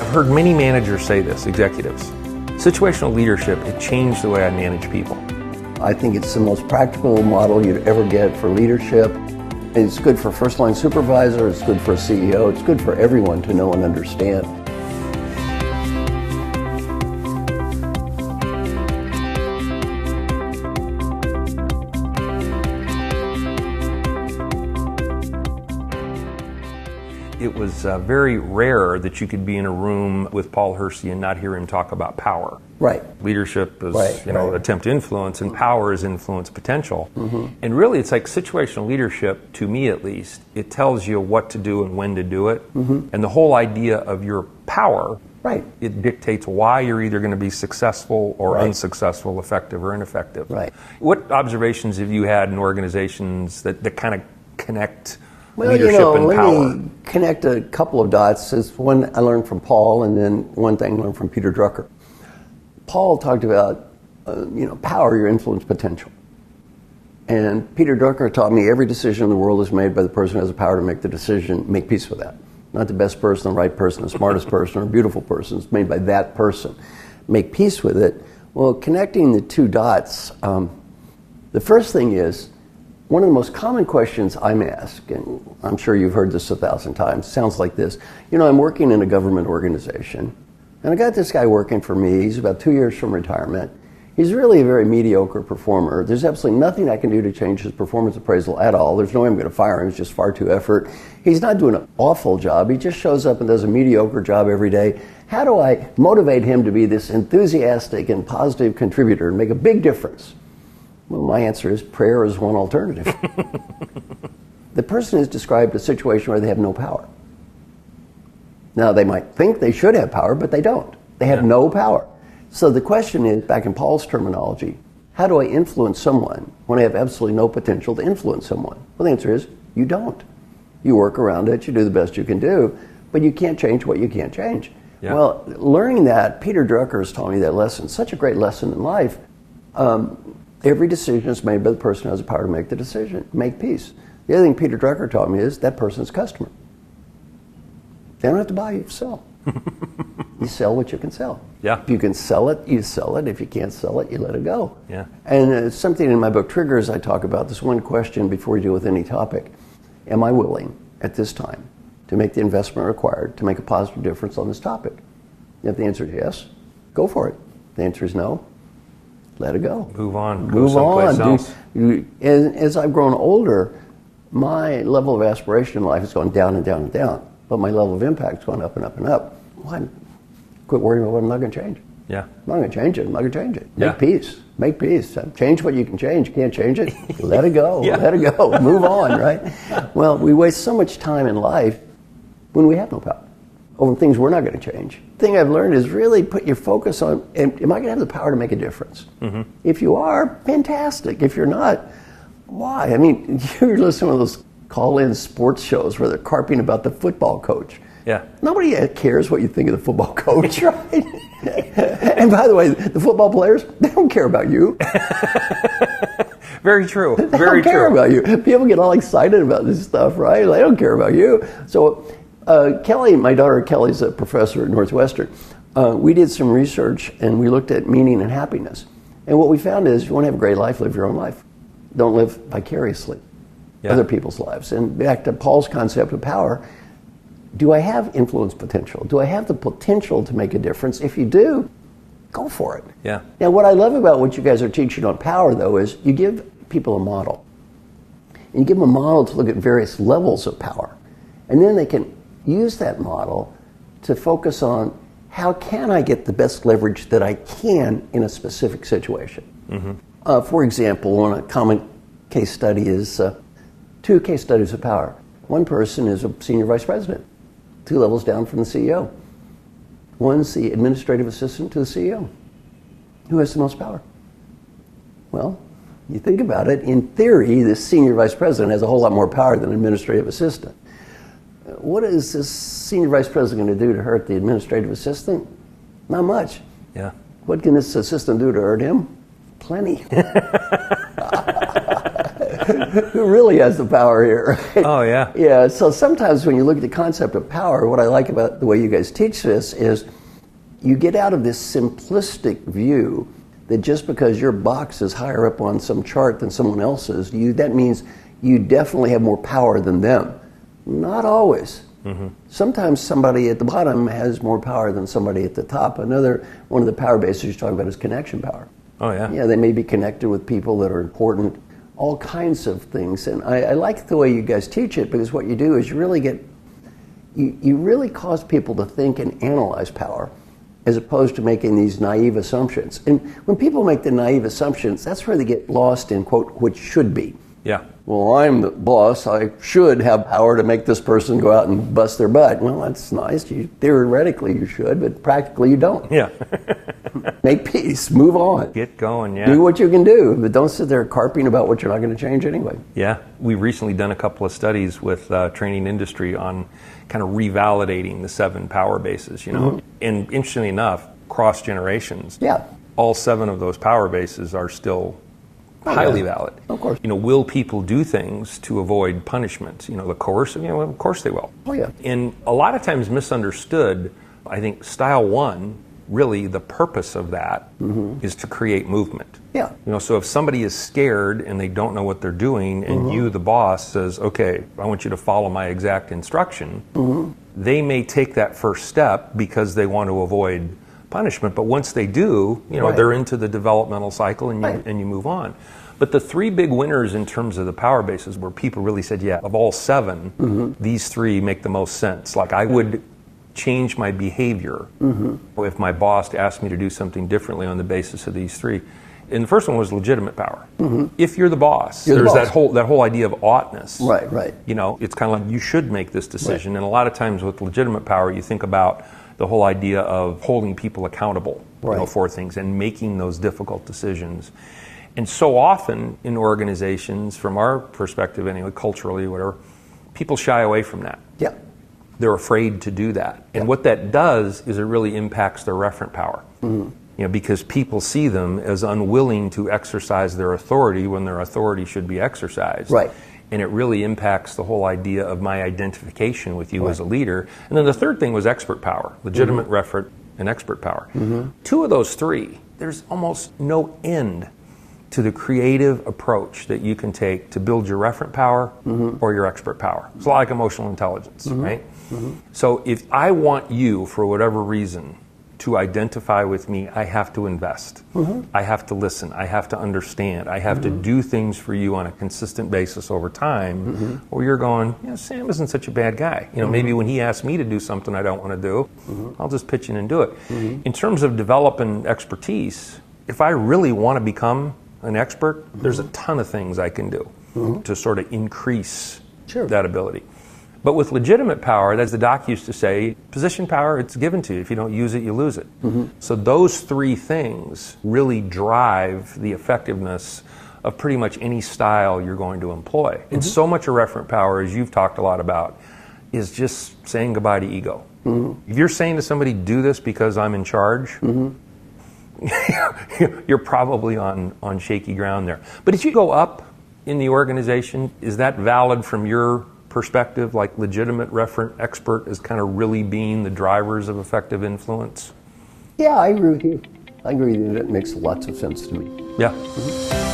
heard many managers say this, executives. Situational leadership, it changed the way I manage people. I think it's the most practical model you'd ever get for leadership. It's good for first-line supervisor, it's good for a CEO, it's good for everyone to know and understand. It was very rare that you could be in a room with Paul Hersey and not hear him talk about power. Right. Leadership is, right. attempt to influence, and power is influence potential. Mm-hmm. And really, it's like situational leadership, to me at least, it tells you what to do and when to do it. Mm-hmm. And the whole idea of your power, right. it dictates why you're either going to be successful or right. unsuccessful, effective or ineffective. Right. What observations have you had in organizations that kind of connect Well, leadership and power? Let me connect a couple of dots. It's one I learned from Paul, and then one thing I learned from Peter Drucker. Paul talked about, power, your influence potential. And Peter Drucker taught me every decision in the world is made by the person who has the power to make the decision. Make peace with that. Not the best person, the right person, the smartest person, or a beautiful person. It's made by that person. Make peace with it. Well, connecting the two dots, the first thing is, one of the most common questions I'm asked, and I'm sure you've heard this 1,000 times, sounds like this. I'm working in a government organization, and I got this guy working for me. He's about 2 years from retirement. He's really a very mediocre performer. There's absolutely nothing I can do to change his performance appraisal at all. There's no way I'm going to fire him. It's just far too effort. He's not doing an awful job. He just shows up and does a mediocre job every day. How do I motivate him to be this enthusiastic and positive contributor and make a big difference? Well, my answer is prayer is one alternative. The person has described a situation where they have no power. Now, they might think they should have power, but they don't. They have no power. So the question is, back in Paul's terminology, how do I influence someone when I have absolutely no potential to influence someone? Well, the answer is, you don't. You work around it, you do the best you can do, but you can't change what you can't change. Yeah. Well, learning that, Peter Drucker has taught me that lesson, such a great lesson in life. Every decision is made by the person who has the power to make the decision. Make peace. The other thing Peter Drucker taught me is that person's customer. They don't have to buy, you sell. You sell what you can sell. Yeah. If you can sell it, you sell it. If you can't sell it, you let it go. Yeah. And something in my book, Triggers, I talk about this one question before you deal with any topic. Am I willing at this time to make the investment required to make a positive difference on this topic? If the answer is yes, go for it. If the answer is no, let it go. Move on. Move on. Else. As I've grown older, my level of aspiration in life has gone down and down and down, but my level of impact has gone up and up and up. Well, quit worrying about what I'm not going to change. Yeah. I'm not going to change it. I'm not going to change it. Yeah. Make peace. Make peace. Change what you can change. Can't change it. Let it go. Yeah. Let it go. Move on, right? Well, we waste so much time in life when we have no power over things we're not going to change. The thing I've learned is really put your focus on, am I going to have the power to make a difference? Mm-hmm. If you are, fantastic. If you're not, why? I mean, you're listening to those call-in sports shows where they're carping about the football coach. Yeah. Nobody cares what you think of the football coach, right? And by the way, the football players, they don't care about you. Very true. They Very don't care true. about you. People get all excited about this stuff, right? They don't care about you. So Kelly, my daughter Kelly's a professor at Northwestern. We did some research and we looked at meaning and happiness. And what we found is, if you want to have a great life, live your own life. Don't live vicariously other people's lives. And back to Paul's concept of power, do I have influence potential? Do I have the potential to make a difference? If you do, go for it. Yeah. Now, what I love about what you guys are teaching on power, though, is you give people a model. And you give them a model to look at various levels of power. And then they can use that model to focus on, how can I get the best leverage that I can in a specific situation? Mm-hmm. For example, one common case study is two case studies of power. One person is a senior vice president, 2 levels down from the CEO. One's the administrative assistant to the CEO. Who has the most power? Well, you think about it, in theory, the senior vice president has a whole lot more power than an administrative assistant. What is this senior vice president going to do to hurt the administrative assistant? Not much. Yeah. What can this assistant do to hurt him? Plenty. who really has the power here? Right? Oh, yeah. Yeah, so sometimes when you look at the concept of power, what I like about the way you guys teach this is you get out of this simplistic view that just because your box is higher up on some chart than someone else's, that means you definitely have more power than them. Not always. Mm-hmm. Sometimes somebody at the bottom has more power than somebody at the top. Another one of the power bases you're talking about is connection power. Oh, yeah. Yeah, they may be connected with people that are important, all kinds of things. And I like the way you guys teach it, because what you do is you really cause people to think and analyze power, as opposed to making these naive assumptions. And when people make the naive assumptions, that's where they get lost in, quote, what should be. Yeah. Well, I'm the boss. I should have power to make this person go out and bust their butt. Well, that's nice. Theoretically, you should, but practically, you don't. Yeah. Make peace. Move on. Get going, yeah. Do what you can do, but don't sit there carping about what you're not going to change anyway. Yeah. We've recently done a couple of studies with training industry on kind of revalidating the 7 power bases, Mm-hmm. And interestingly enough, cross generations, Yeah. all 7 of those power bases are still highly valid. Of course. Will people do things to avoid punishment? The coercive, of course they will. Oh, yeah. And a lot of times misunderstood, I think style 1, really the purpose of that is to create movement. Yeah. So if somebody is scared and they don't know what they're doing, and you, the boss, says, okay, I want you to follow my exact instruction, they may take that first step because they want to avoid punishment. But once they do, Right. they're into the developmental cycle, and you move on. But the 3 big winners in terms of the power bases, where people really said, yeah, of all 7, these 3 make the most sense. Like, I would change my behavior if my boss asked me to do something differently on the basis of these 3. And the first one was legitimate power. If you're the boss, there's that whole idea of oughtness. Right. It's kind of like you should make this decision. Right. And a lot of times with legitimate power, you think about the whole idea of holding people accountable for things and making those difficult decisions. And so often in organizations, from our perspective anyway, culturally, whatever, people shy away from that. Yeah. They're afraid to do that. And what that does is it really impacts their referent power. Because people see them as unwilling to exercise their authority when their authority should be exercised. Right. And it really impacts the whole idea of my identification with you as a leader. And then the third thing was expert power, legitimate referent and expert power. 2 of those 3, there's almost no end to the creative approach that you can take to build your referent power or your expert power. It's like emotional intelligence, right? So if I want you, for whatever reason, to identify with me, I have to invest. I have to listen. I have to understand. I have to do things for you on a consistent basis over time, or you're going, Sam isn't such a bad guy. Maybe when he asks me to do something I don't want to do, I'll just pitch in and do it. In terms of developing expertise, if I really want to become an expert, there's a ton of things I can do to sort of increase that ability. But with legitimate power, as the doc used to say, position power, it's given to you. If you don't use it, you lose it. So those 3 things really drive the effectiveness of pretty much any style you're going to employ. And so much of referent power, as you've talked a lot about, is just saying goodbye to ego. If you're saying to somebody, do this because I'm in charge, you're probably on shaky ground there. But as you go up in the organization, is that valid from your perspective, like legitimate, referent, expert as kind of really being the drivers of effective influence? Yeah, I agree with you. That makes lots of sense to me. Yeah.